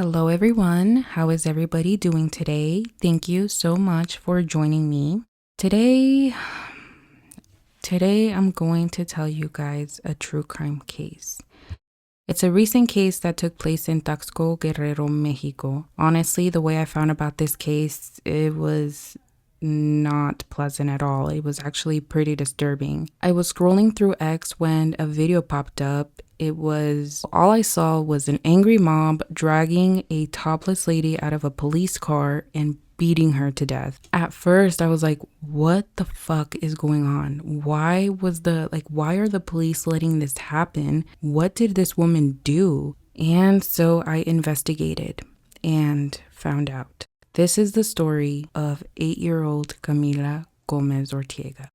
Hello everyone, how is everybody doing today? Thank you so much for joining me. Today I'm going to tell you guys a true crime case. It's a recent case that took place in Taxco, Guerrero, Mexico. Honestly, the way I found about this case, it was not pleasant at all. It was actually pretty disturbing. I was scrolling through X when a video popped up. All I saw was an angry mob dragging a topless lady out of a police car and beating her to death. At first, I was like, what the fuck is going on? Why are the police letting this happen? What did this woman do? And so I investigated and found out. This is the story of 8-year-old Camila Gomez Ortega.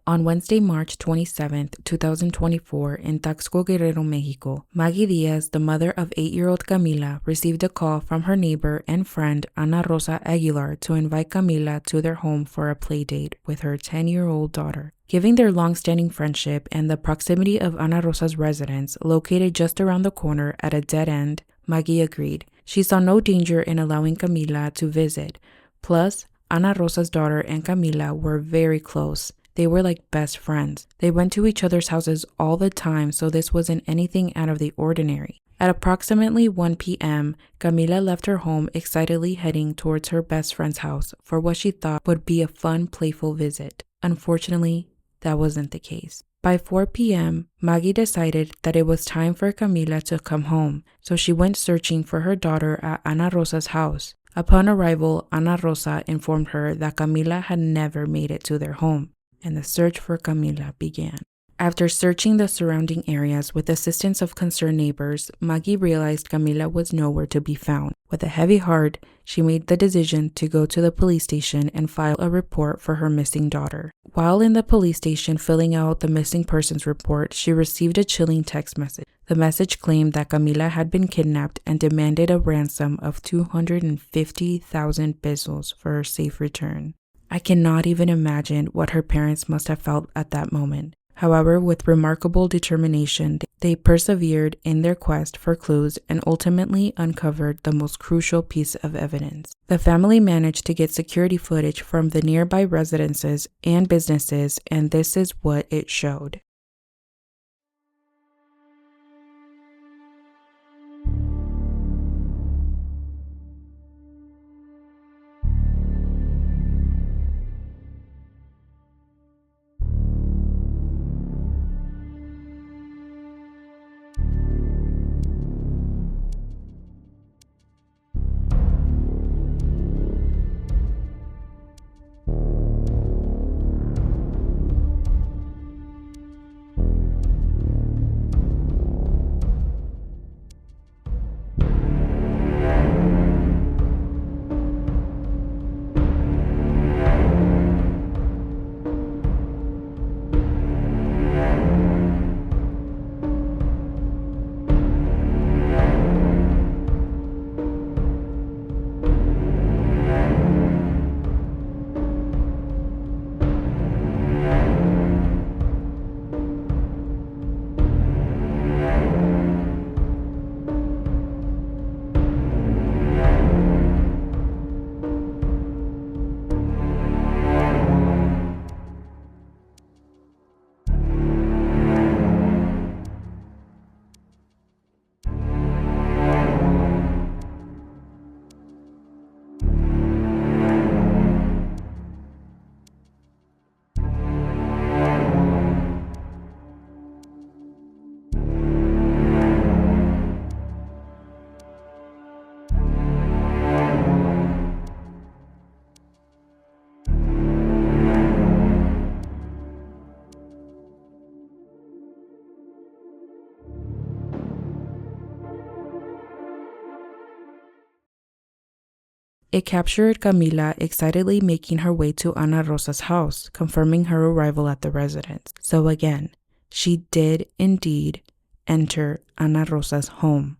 On Wednesday, March 27, 2024, in Taxco, Guerrero, Mexico, Maggie Diaz, the mother of 8-year-old Camila, received a call from her neighbor and friend Ana Rosa Aguilar to invite Camila to their home for a play date with her 10-year-old daughter. Given their long-standing friendship and the proximity of Ana Rosa's residence, located just around the corner at a dead end, Maggie agreed. She saw no danger in allowing Camila to visit. Plus, Ana Rosa's daughter and Camila were very close. They were like best friends. They went to each other's houses all the time, so this wasn't anything out of the ordinary. At approximately 1 p.m., Camila left her home, excitedly heading towards her best friend's house for what she thought would be a fun, playful visit. Unfortunately, that wasn't the case. By 4 p.m., Maggie decided that it was time for Camila to come home, so she went searching for her daughter at Ana Rosa's house. Upon arrival, Ana Rosa informed her that Camila had never made it to their home, and the search for Camila began. After searching the surrounding areas with assistance of concerned neighbors, Maggie realized Camila was nowhere to be found. With a heavy heart, she made the decision to go to the police station and file a report for her missing daughter. While in the police station filling out the missing persons report, she received a chilling text message. The message claimed that Camila had been kidnapped and demanded a ransom of 250,000 pesos for her safe return. I cannot even imagine what her parents must have felt at that moment. However, with remarkable determination, they persevered in their quest for clues and ultimately uncovered the most crucial piece of evidence. The family managed to get security footage from the nearby residences and businesses, and this is what it showed. It captured Camila excitedly making her way to Ana Rosa's house, confirming her arrival at the residence. So again, she did indeed enter Ana Rosa's home.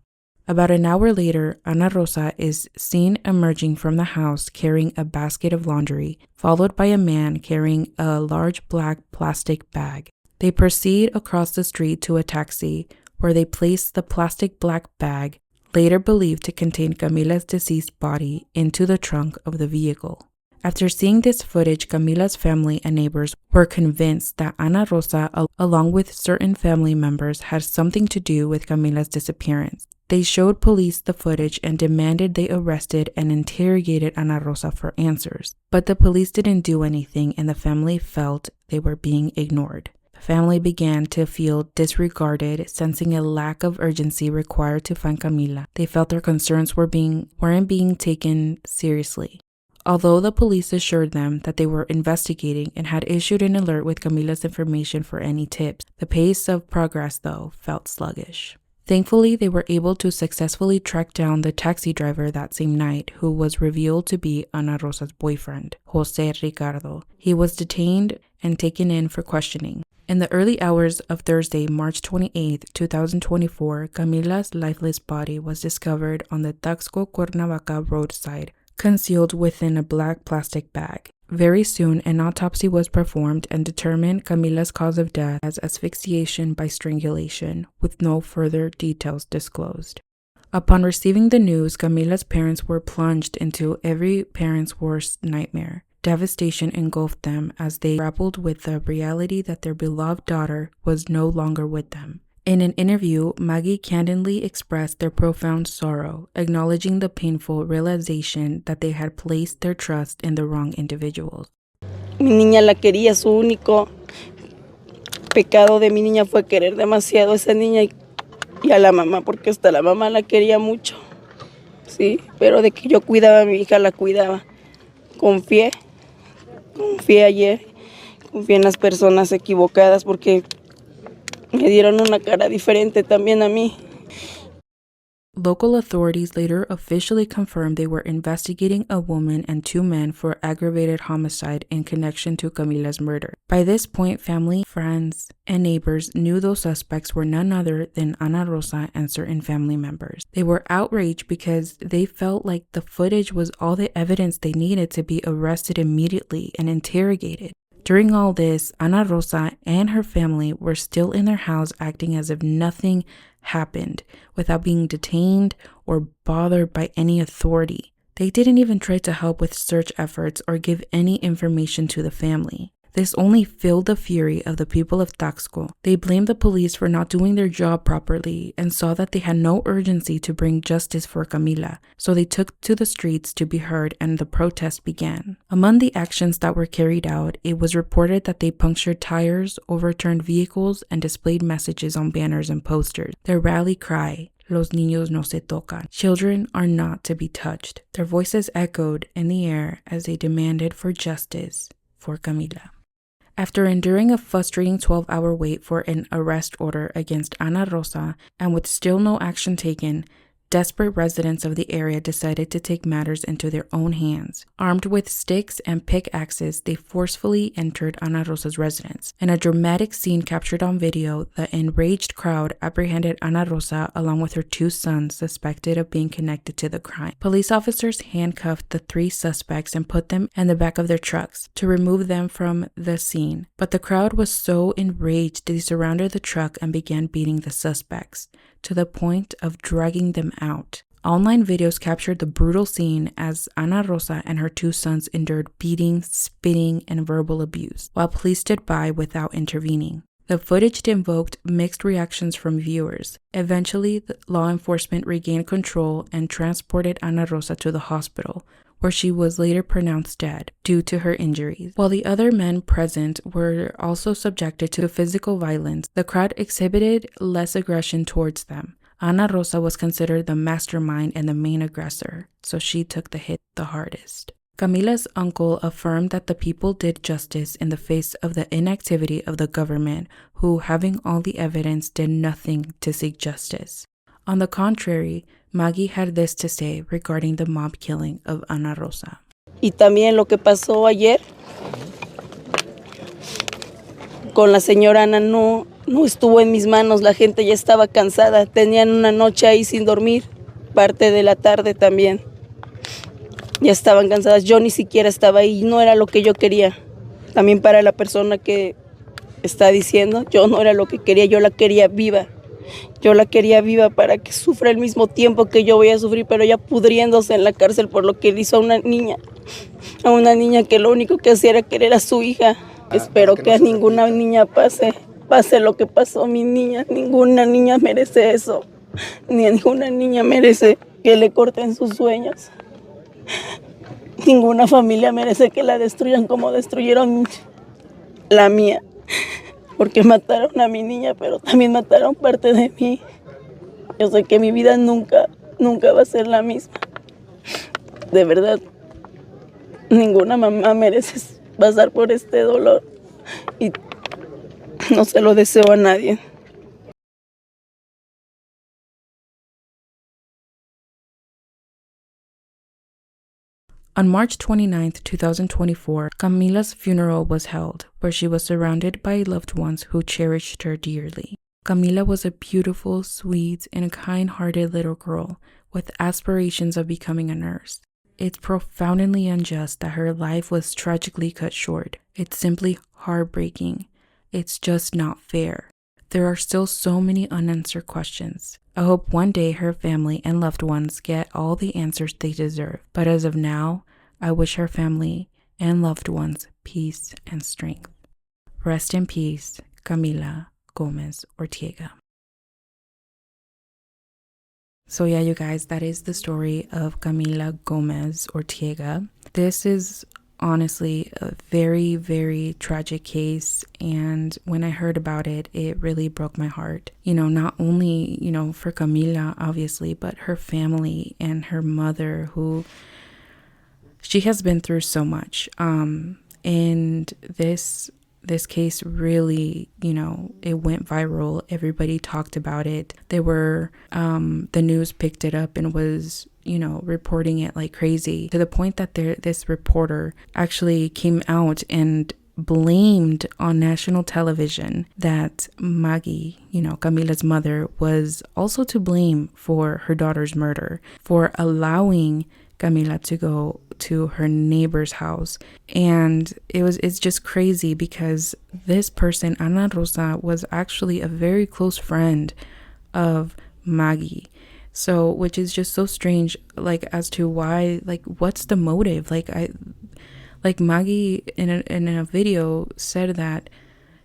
About an hour later, Ana Rosa is seen emerging from the house carrying a basket of laundry, followed by a man carrying a large black plastic bag. They proceed across the street to a taxi, where they place the plastic black bag, later believed to contain Camila's deceased body, into the trunk of the vehicle. After seeing this footage, Camila's family and neighbors were convinced that Ana Rosa, along with certain family members, had something to do with Camila's disappearance. They showed police the footage and demanded they arrested and interrogated Ana Rosa for answers. But the police didn't do anything, and the family felt they were being ignored. The family began to feel disregarded, sensing a lack of urgency required to find Camila. They felt their concerns weren't being taken seriously. Although the police assured them that they were investigating and had issued an alert with Camila's information for any tips, the pace of progress, though, felt sluggish. Thankfully, they were able to successfully track down the taxi driver that same night, who was revealed to be Ana Rosa's boyfriend, Jose Ricardo. He was detained and taken in for questioning. In the early hours of Thursday, March 28, 2024, Camila's lifeless body was discovered on the Taxco-Cuernavaca roadside, concealed within a black plastic bag. Very soon, an autopsy was performed and determined Camila's cause of death as asphyxiation by strangulation, with no further details disclosed. Upon receiving the news, Camila's parents were plunged into every parent's worst nightmare. Devastation engulfed them as they grappled with the reality that their beloved daughter was no longer with them. In an interview, Maggie candidly expressed their profound sorrow, acknowledging the painful realization that they had placed their trust in the wrong individuals. Mi niña la quería, su único pecado de mi niña fue querer demasiado a esa niña y a la mamá, porque hasta la mamá la quería mucho, sí, pero de que yo cuidaba a mi hija, la cuidaba. Confié ayer, confié en las personas equivocadas porque me dieron una cara diferente también a mí. Local authorities later officially confirmed they were investigating a woman and two men for aggravated homicide in connection to Camila's murder. By this point, family, friends, and neighbors knew those suspects were none other than Ana Rosa and certain family members. They were outraged because they felt like the footage was all the evidence they needed to be arrested immediately and interrogated. During all this, Ana Rosa and her family were still in their house acting as if nothing happened, without being detained or bothered by any authority. They didn't even try to help with search efforts or give any information to the family. This only fueled the fury of the people of Taxco. They blamed the police for not doing their job properly and saw that they had no urgency to bring justice for Camila, so they took to the streets to be heard and the protest began. Among the actions that were carried out, it was reported that they punctured tires, overturned vehicles, and displayed messages on banners and posters. Their rally cry, Los niños no se tocan. Children are not to be touched. Their voices echoed in the air as they demanded for justice for Camila. After enduring a frustrating 12-hour wait for an arrest order against Ana Rosa and with still no action taken, desperate residents of the area decided to take matters into their own hands. Armed with sticks and pickaxes, they forcefully entered Ana Rosa's residence. In a dramatic scene captured on video, the enraged crowd apprehended Ana Rosa along with her two sons suspected of being connected to the crime. Police officers handcuffed the three suspects and put them in the back of their trucks to remove them from the scene. But the crowd was so enraged they surrounded the truck and began beating the suspects, to the point of dragging them out. Online videos captured the brutal scene as Ana Rosa and her two sons endured beating, spitting, and verbal abuse, while police stood by without intervening. The footage invoked mixed reactions from viewers. Eventually, law enforcement regained control and transported Ana Rosa to the hospital, where she was later pronounced dead due to her injuries. While the other men present were also subjected to physical violence, the crowd exhibited less aggression towards them. Ana Rosa was considered the mastermind and the main aggressor, so she took the hit the hardest. Camila's uncle affirmed that the people did justice in the face of the inactivity of the government, who, having all the evidence, did nothing to seek justice. On the contrary, Maggie had this to say regarding the mob killing of Ana Rosa. Y también lo que pasó ayer con la señora Ana no estuvo en mis manos. La gente ya estaba cansada. Tenían una noche ahí sin dormir. parte de la tarde también. Ya estaban cansadas, yo ni siquiera estaba ahí, no era lo que yo quería. También para la persona que está diciendo, yo no era lo que quería, yo la quería viva. Yo la quería viva para que sufra el mismo tiempo que yo voy a sufrir, pero ella pudriéndose en la cárcel por lo que le hizo a una niña que lo único que hacía era querer a su hija. Espero que a ninguna niña pase lo que pasó a mi niña. Ninguna niña merece eso. Ninguna niña merece que le corten sus sueños. Ninguna familia merece que la destruyan como destruyeron la mía. Porque mataron a mi niña, pero también mataron parte de mí. Yo sé que mi vida nunca va a ser la misma. De verdad, ninguna mamá merece pasar por este dolor. Y no se lo deseo a nadie. On March 29, 2024, Camila's funeral was held, where she was surrounded by loved ones who cherished her dearly. Camila was a beautiful, sweet, and kind-hearted little girl with aspirations of becoming a nurse. It's profoundly unjust that her life was tragically cut short. It's simply heartbreaking. It's just not fair. There are still so many unanswered questions. I hope one day her family and loved ones get all the answers they deserve. But as of now, I wish her family and loved ones peace and strength. Rest in peace, Camila Gomez Ortega. So yeah, you guys, that is the story of Camila Gomez Ortega. This is honestly a very, very tragic case, and when I heard about it, it really broke my heart. Not only, for Camila, obviously, but her family and her mother, who she has been through so much. And this case really, it went viral. Everybody talked about it. The news picked it up and was reporting it like crazy, to the point that this reporter actually came out and blamed on national television that Maggie, Camila's mother, was also to blame for her daughter's murder, for allowing Camila to go to her neighbor's house. And it's just crazy because this person, Ana Rosa, was actually a very close friend of Maggie. So, which is just so strange, as to why, what's the motive? Maggie in a video said that,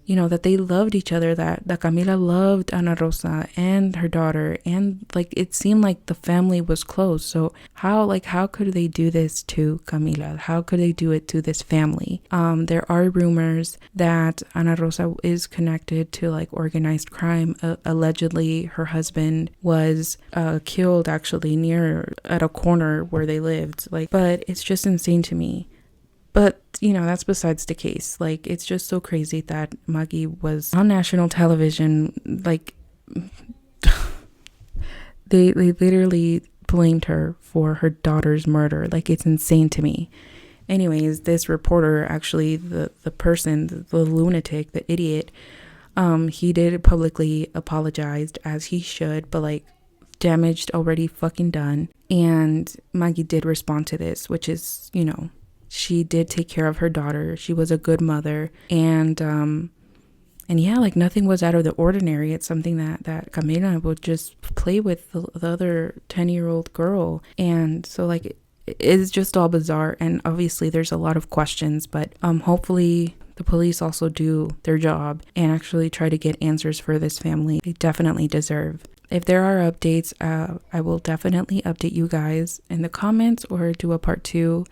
that they loved each other, that Camila loved Ana Rosa and her daughter, and it seemed like the family was close. So how could they do this to Camila? How could they do it to this family? There are rumors that Ana Rosa is connected to organized crime. Allegedly, her husband was killed actually at a corner where they lived. But it's just insane to me. But, that's besides the case. It's just so crazy that Maggie was on national television. They literally blamed her for her daughter's murder. It's insane to me. Anyways, this reporter, actually, the person, the lunatic, the idiot, he did publicly apologize, as he should, but damaged already fucking done. And Maggie did respond to this, which is, she did take care of her daughter. She was a good mother. And yeah, nothing was out of the ordinary. It's something that Camila would just play with the other 10-year-old girl. And so it's just all bizarre. And obviously there's a lot of questions, but hopefully the police also do their job and actually try to get answers for this family. They definitely deserve. If there are updates, I will definitely update you guys in the comments or do a part 2.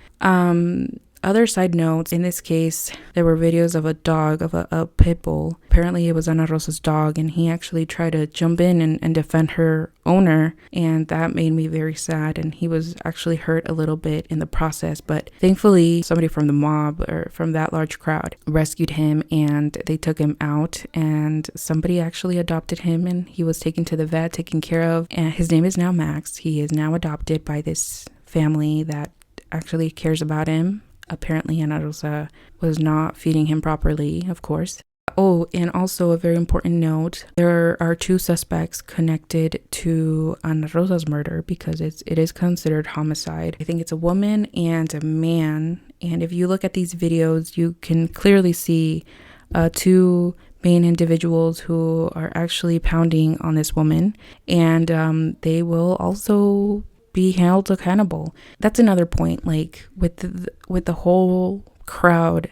Other side notes, in this case, there were videos of a dog, of a pit bull. Apparently it was Ana Rosa's dog, and he actually tried to jump in and defend her owner, and that made me very sad, and he was actually hurt a little bit in the process. But thankfully, somebody from the mob, or from that large crowd, rescued him, and they took him out, and somebody actually adopted him, and he was taken to the vet, taken care of, and his name is now Max. He is now adopted by this family that actually cares about him. Apparently Ana Rosa was not feeding him properly, of course. Oh, and also a very important note, there are 2 suspects connected to Ana Rosa's murder because it is considered homicide. I think it's a woman and a man. And if you look at these videos, you can clearly see 2 main individuals who are actually pounding on this woman. And they will also be held accountable. That's another point, like with the whole crowd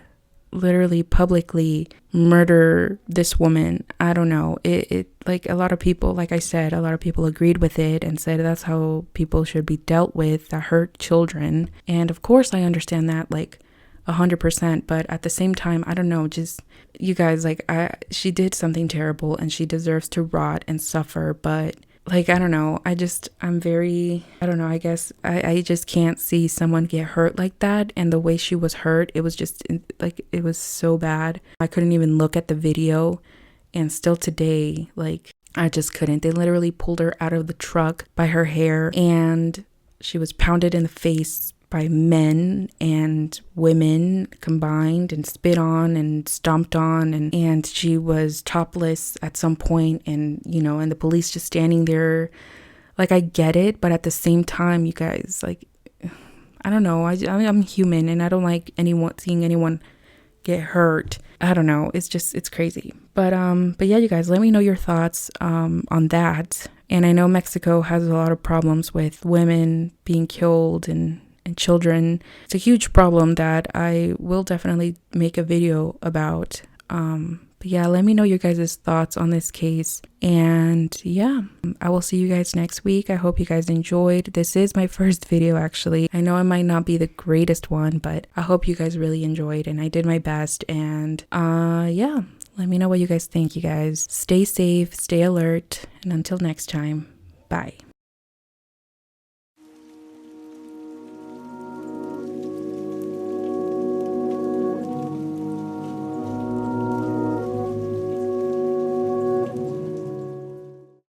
literally publicly murder this woman. I don't know, it like a lot of people, like I said, a lot of people agreed with it and said that's how people should be dealt with that hurt children. And of course I understand that, like 100%, but at the same time, I don't know, just you guys, like she did something terrible and she deserves to rot and suffer. But like, I don't know, I guess I just can't see someone get hurt like that. And the way she was hurt, it was just like, it was so bad. I couldn't even look at the video. And still today, like, I just couldn't. They literally pulled her out of the truck by her hair, and she was pounded in the face by men and women combined and spit on and stomped on, and she was topless at some point, and and the police just standing there. Like, I get it, but at the same time, you guys, like, I don't know, I'm human and I don't like seeing anyone get hurt. I don't know, it's crazy. But yeah, you guys, let me know your thoughts on that. And I know Mexico has a lot of problems with women being killed and children. It's a huge problem that I will definitely make a video about. But yeah, let me know your guys' thoughts on this case. And yeah, I will see you guys next week. I hope you guys enjoyed. This is my first video, actually. I know it might not be the greatest one, but I hope you guys really enjoyed and I did my best. And yeah, let me know what you guys think, you guys. Stay safe, stay alert, and until next time, bye.